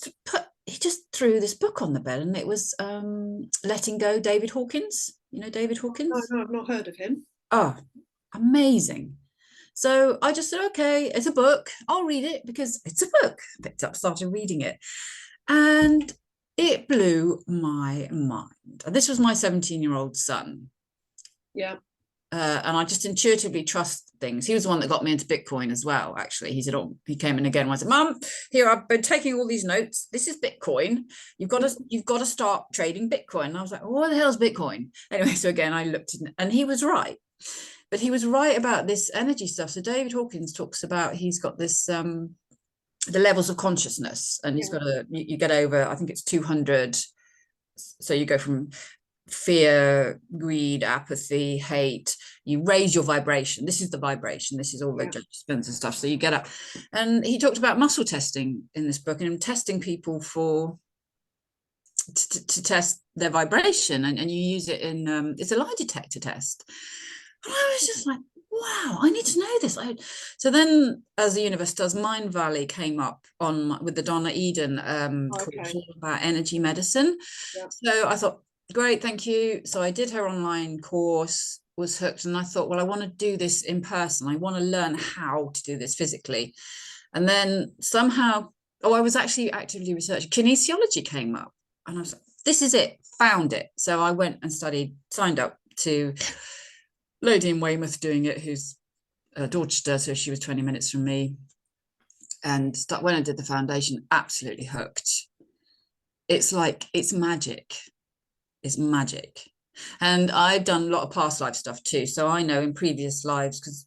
just threw this book on the bed, and it was Letting Go, David Hawkins. You know David Hawkins? No, I've not heard of him. Oh, amazing. So I just said, okay, it's a book. I'll read it because it's a book. I picked up, started reading it. And it blew my mind. And this was my 17-year-old son. Yeah. And I just intuitively trust things. He was the one that got me into Bitcoin as well, actually. He said, oh, he came in again and I said, Mum, here, I've been taking all these notes. This is Bitcoin. You've got to start trading Bitcoin. And I was like, oh, what the hell is Bitcoin? Anyway, so again, I looked in, and he was right. But he was right about this energy stuff. So David Hawkins talks about, he's got this, the levels of consciousness, and he's got you get over, I think it's 200. So you go from fear, greed, apathy, hate, you raise your vibration. This is the vibration. This is all the judgments and stuff. So you get up. And he talked about muscle testing in this book, and testing people to test their vibration, and you use it in it's a lie detector test. And I was just like, wow, I need to know this. So then, as the universe does, Mind Valley came up with the Donna Eden course about energy medicine. So I thought, great, thank you. So I did her online course, was hooked, and I thought, well, I want to do this in person. I want to learn how to do this physically. And then somehow, I was actually actively researching, kinesiology came up, and I was like, this is it, found it. So I went and signed up to lady in Weymouth doing it, who's a Dorchester, so she was 20 minutes from me. And when I did the foundation, absolutely hooked. It's like, it's magic. It's magic. And I've done a lot of past life stuff too. So I know in previous lives, because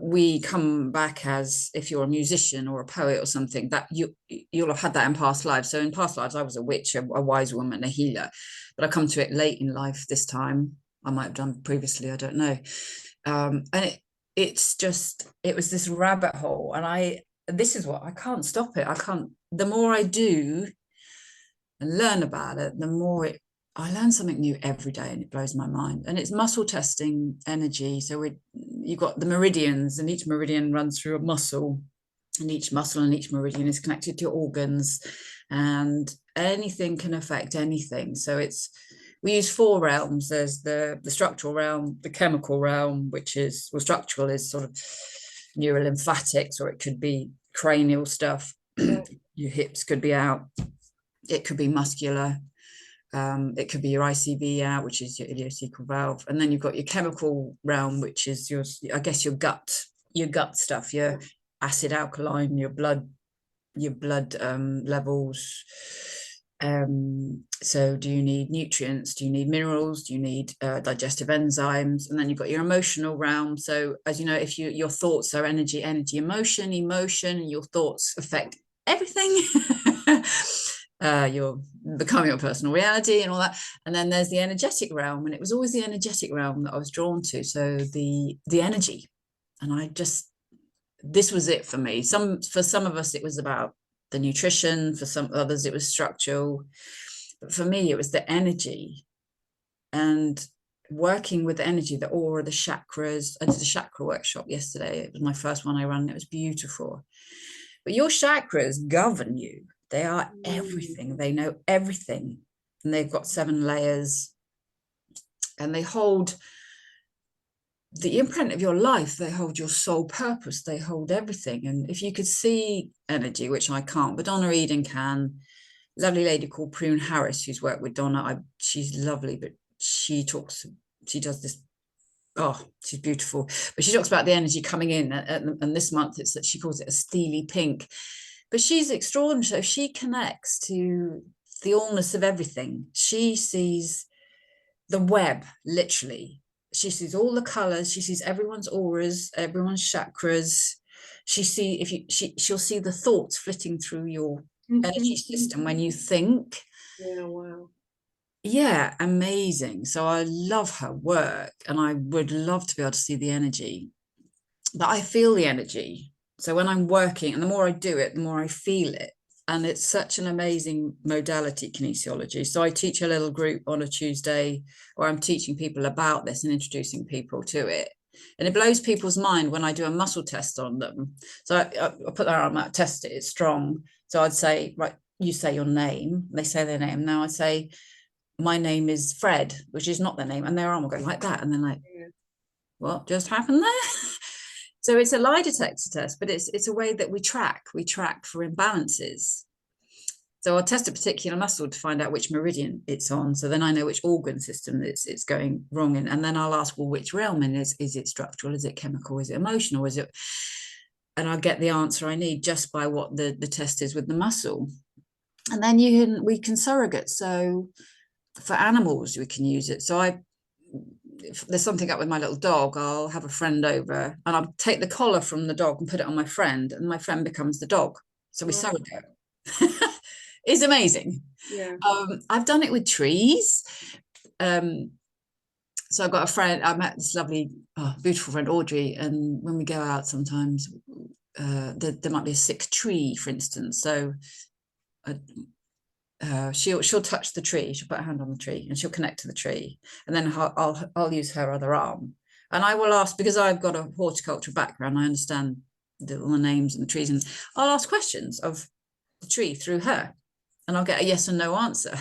we come back as, if you're a musician or a poet or something, that you'll have had that in past lives. So in past lives, I was a witch, a wise woman, a healer, but I come to it late in life this time. I might have done previously, I don't know. And it was this rabbit hole, and this is what I can't stop it. The more I do and learn about it, the more I learn something new every day, and it blows my mind. And it's muscle testing energy. So you've got the meridians, and each meridian runs through a muscle, and each muscle and each meridian is connected to your organs, and anything can affect anything. So we use 4 realms. There's the structural realm, the chemical realm, which is, well, structural is sort of neurolymphatics, or it could be cranial stuff. Your hips could be out. It could be muscular. It could be your ICV out, which is your ileocecal valve. And then you've got your chemical realm, which is your gut stuff, your acid, alkaline, your blood levels. So do you need nutrients? Do you need minerals? Do you need digestive enzymes? And then you've got your emotional realm. So as you know, if your thoughts are energy, emotion, and your thoughts affect everything. You're becoming your personal reality and all that. And then there's the energetic realm, and it was always the energetic realm that I was drawn to. So the energy, and this was it for me. For some of us, it was about the nutrition. For some others, it was structural. But for me, it was the energy, and working with the energy, the aura, the chakras. I did a chakra workshop yesterday. It was my first one I ran. It was beautiful. But your chakras govern you. They are everything. They know everything. And they've got 7 layers. And they hold the imprint of your life. They hold your soul purpose. They hold everything. And if you could see energy, which I can't, but Donna Eden can, lovely lady called Prune Harris, who's worked with Donna. She's lovely, but she does this. Oh, she's beautiful. But she talks about the energy coming in. And this month, it's that she calls it a steely pink. But she's extraordinary. So she connects to the allness of everything. She sees the web, literally. She sees all the colors. She sees everyone's auras, everyone's chakras. She'll see the thoughts flitting through your energy system when you think. Yeah, wow. Yeah, amazing. So I love her work, and I would love to be able to see the energy. But I feel the energy. So when I'm working, and the more I do it, the more I feel it. And it's such an amazing modality, kinesiology. So I teach a little group on a Tuesday where I'm teaching people about this and introducing people to it. And it blows people's mind when I do a muscle test on them. So I put their arm out, test it, it's strong. So I'd say, right, you say your name. They say their name. Now I say, my name is Fred, which is not their name. And their arm will go like that. And then like, what just happened there? So it's a lie detector test, but it's a way that we track for imbalances. So I'll test a particular muscle to find out which meridian it's on. So then I know which organ system it's going wrong in. And then I'll ask, well, which realm? And is it structural? Is it chemical? Is it emotional? And I'll get the answer I need just by what the test is with the muscle. And then we can surrogate. So for animals, we can use it. So if there's something up with my little dog, I'll have a friend over and I'll take the collar from the dog and put it on my friend, and my friend becomes the dog. So we surrogate. It's amazing. Yeah. I've done it with trees. So I've got a friend, I met this lovely, beautiful friend, Audrey, and when we go out sometimes, there might be a sick tree, for instance. So she'll touch the tree, she'll put her hand on the tree and she'll connect to the tree, and then I'll use her other arm, and I will ask, because I've got a horticultural background, I understand all the names and the trees, and I'll ask questions of the tree through her, and I'll get a yes and no answer.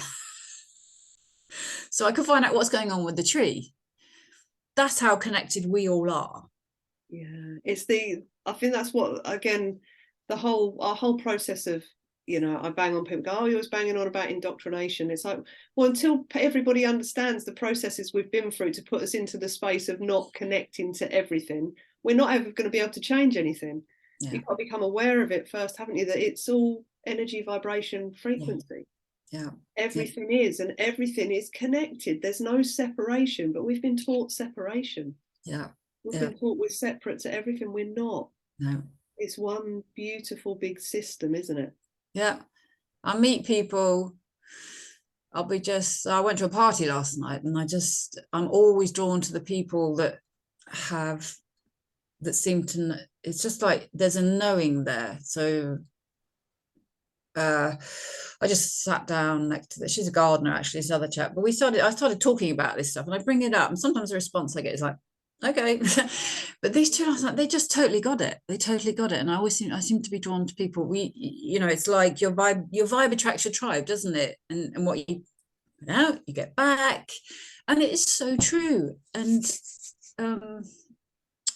So I can find out what's going on with the tree. That's how connected we all are. Yeah, I think that's what, again, our whole process of, I bang on people, go, oh, you're always banging on about indoctrination. It's like, well, until everybody understands the processes we've been through to put us into the space of not connecting to everything, we're not ever going to be able to change anything. Yeah. You've got to become aware of it first, haven't you? That it's all energy, vibration, frequency. Yeah. Everything is, and everything is connected. There's no separation, but we've been taught separation. Yeah. We've been taught we're separate to everything. We're not. No. It's one beautiful big system, isn't it? Yeah. I meet people. I went to a party last night, and I'm always drawn to the people that seem to, it's just like there's a knowing there. So I just sat down next to she's a gardener, actually, this other chap, but I started talking about this stuff, and I bring it up, and sometimes the response I get is like, okay. But these two, I was like, they just totally got it. They totally got it. And I seem to be drawn to people. It's like your vibe attracts your tribe, doesn't it? And what you get back. And it is so true. And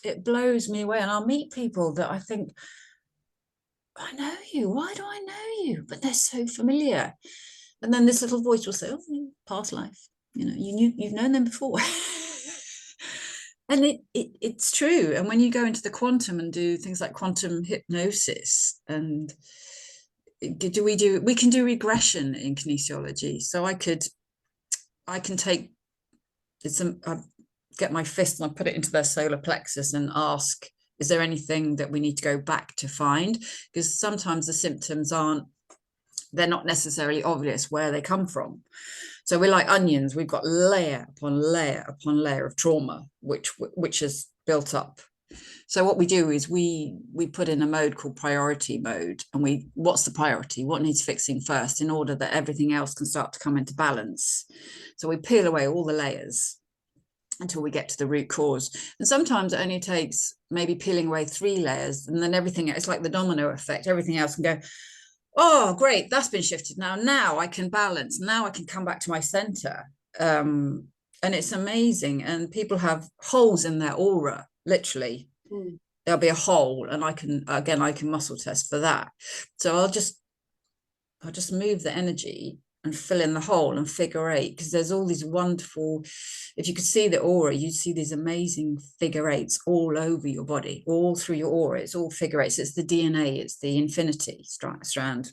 it blows me away. And I'll meet people that I think, I know you. Why do I know you? But they're so familiar. And then this little voice will say, oh, past life. You've known them before. And it's true. And when you go into the quantum and do things like quantum hypnosis, and we can do regression in kinesiology. So I can take I get my fist and I put it into their solar plexus and ask, is there anything that we need to go back to find? Because sometimes the symptoms they're not necessarily obvious where they come from. So we're like onions. We've got layer upon layer upon layer of trauma, which is built up. So what we do is we put in a mode called priority mode, and what's the priority? What needs fixing first in order that everything else can start to come into balance? So we peel away all the layers until we get to the root cause. And sometimes it only takes maybe peeling away 3 layers, and then everything, it's like the domino effect. Everything else can go, oh, great, that's been shifted. Now I can balance. Now I can come back to my center. And it's amazing. And people have holes in their aura, literally. There'll be a hole, and I can muscle test for that. So I'll just move the energy and fill in the hole and figure 8, because there's all these wonderful, if you could see the aura, you'd see these amazing figure 8s all over your body, all through your aura. It's all figure 8s. It's the DNA, it's the infinity strand.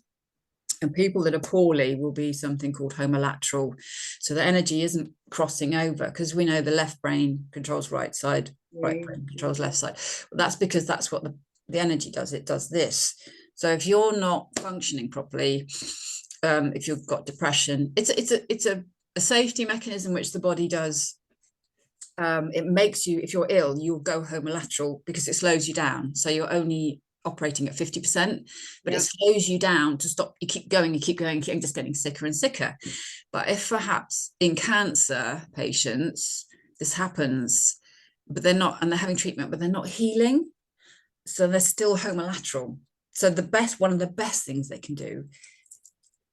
And people that are poorly will be something called homolateral. So the energy isn't crossing over, because we know the left brain controls right side, right brain controls left side. Well, that's because that's what the energy does. It does this. So if you're not functioning properly, if you've got depression, it's a safety mechanism which the body does. It makes you, if you're ill, you'll go homolateral because it slows you down. So you're only operating at 50%, but it slows you down to stop. You keep going, you keep just getting sicker and sicker. But if perhaps in cancer patients, this happens, but they're not, and they're having treatment, but they're not healing. So they're still homolateral. So one of the best things they can do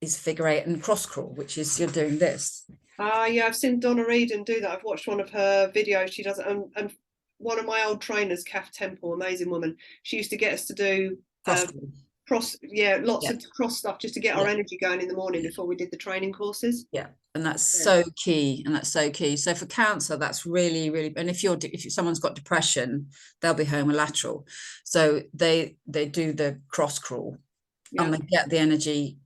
is figure 8 and cross crawl, which is you're doing this. Yeah, I've seen Donna Reedon do that. I've watched one of her videos. She does it, and one of my old trainers, Kath Temple, amazing woman, she used to get us to do lots of cross stuff just to get our energy going in the morning before we did the training courses. And that's so key. So for cancer, that's really, really, and if someone's got depression, they'll be homolateral. So they do the cross crawl, and they get the energy,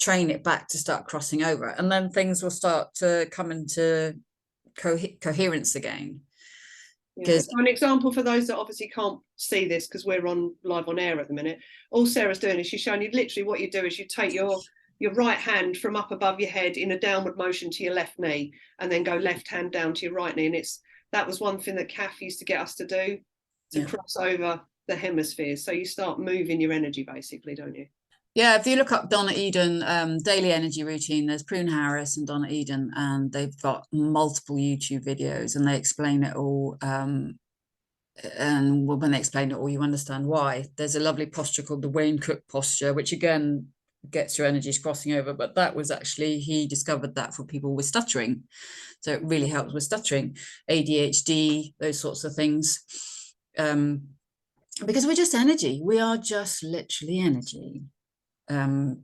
train it back to start crossing over, and then things will start to come into coherence again. So an example for those that obviously can't see this, because we're live on air at the minute, all Sarah's doing is she's showing you literally what you do is you take your right hand from up above your head in a downward motion to your left knee, and then go left hand down to your right knee. And that was one thing that Kath used to get us to do, to cross over the hemispheres. So you start moving your energy basically, don't you? Yeah, if you look up Donna Eden, daily energy routine, there's Prune Harris and Donna Eden, and they've got multiple YouTube videos, and they explain it all. And when they explain it all, you understand why. There's a lovely posture called the Wayne Cook posture, which again gets your energies crossing over. But that was actually, he discovered that for people with stuttering. So it really helps with stuttering, ADHD, those sorts of things. because we're just energy. We are just literally energy. And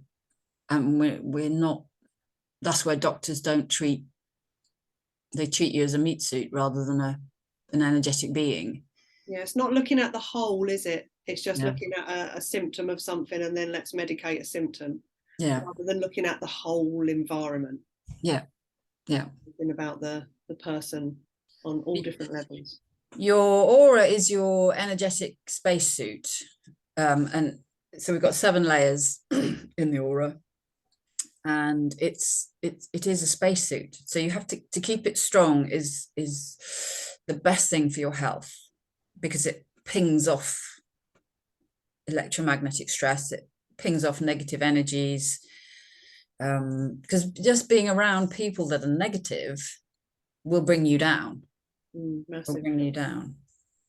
we're not, that's where doctors don't treat, they treat you as a meat suit rather than an energetic being. Yeah, it's not looking at the whole, is it? It's just looking at a symptom of something and then let's medicate a symptom. Yeah. Rather than looking at the whole environment. Yeah. Yeah. Thinking about the person on all different levels. Your aura is your energetic spacesuit. And so we've got 7 layers in the aura. And it is a spacesuit. So you have to keep it strong is the best thing for your health, because it pings off electromagnetic stress, it pings off negative energies. Because just being around people that are negative will bring you down. Will bring you down.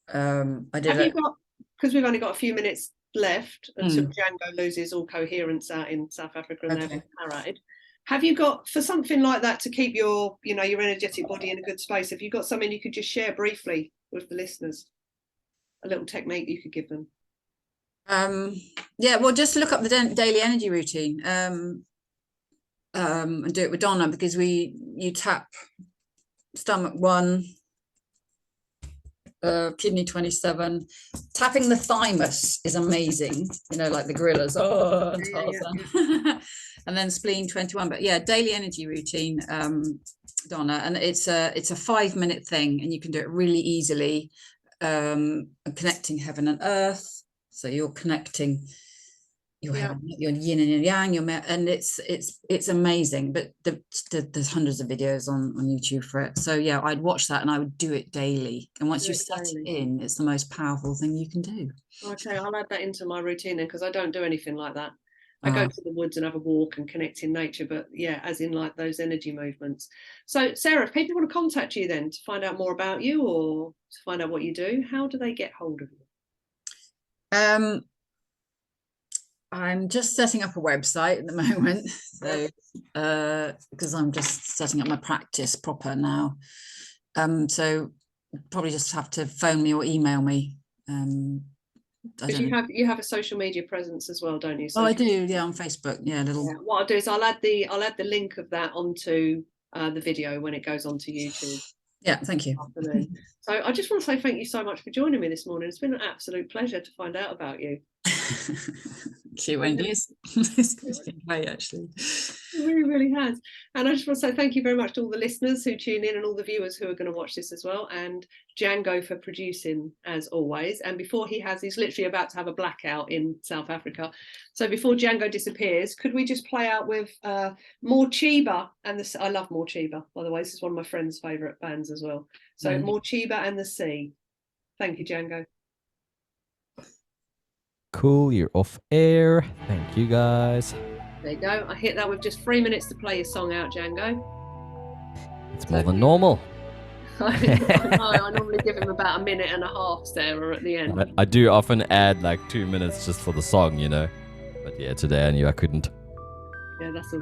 Have you got, because we've only got a few minutes left until Django loses all coherence out in South Africa and they're parade. Have you got, for something like that, to keep your, you know, your energetic body in a good space, have you got something you could just share briefly with the listeners? A little technique you could give them? Yeah, well, just look up the daily energy routine and do it with Donna, because you tap stomach 1, kidney 27. Tapping the thymus is amazing, you know, like the gorillas. And then spleen 21. But yeah, daily energy routine, Donna, and it's a 5-minute thing, and you can do it really easily. Connecting heaven and earth, so you're connecting your heaven, your yin and your yang, and it's amazing. But there's hundreds of videos on YouTube for it. So yeah, I'd watch that and I would do it daily. And once you set it in, it's the most powerful thing you can do. Okay, I'll add that into my routine then, because I don't do anything like that. I go to the woods and have a walk and connect in nature, but yeah, as in like those energy movements. So Sarah, if people want to contact you then to find out more about you or to find out what you do, how do they get hold of you? I'm just setting up a website at the moment, so because I'm just setting up my practice proper now. So probably just have to phone me or email me. Because you have a social media presence as well, don't you? I do, yeah, on Facebook. Yeah, What I'll do is I'll add the link of that onto the video when it goes onto YouTube. Yeah, thank you. So I just want to say thank you so much for joining me this morning. It's been an absolute pleasure to find out about you. Thank you, Wendy. It's been great, actually. It really, really has. And I just want to say thank you very much to all the listeners who tune in and all the viewers who are going to watch this as well. And Django for producing, as always. And before he's literally about to have a blackout in South Africa. So before Django disappears, could we just play out with Morchiba and the... I love Morchiba, by the way. This is one of my friend's favourite bands as well. So Morchiba and the Sea. Thank you, Django. Cool, you're off air. Thank you, guys. There you go. I hit that with just 3 minutes to play your song out, Django. It's more than normal. I normally give him about 1.5 minutes, Sarah, at the end. I do often add like 2 minutes just for the song, you know. But yeah, today I knew I couldn't. Yeah, that's all.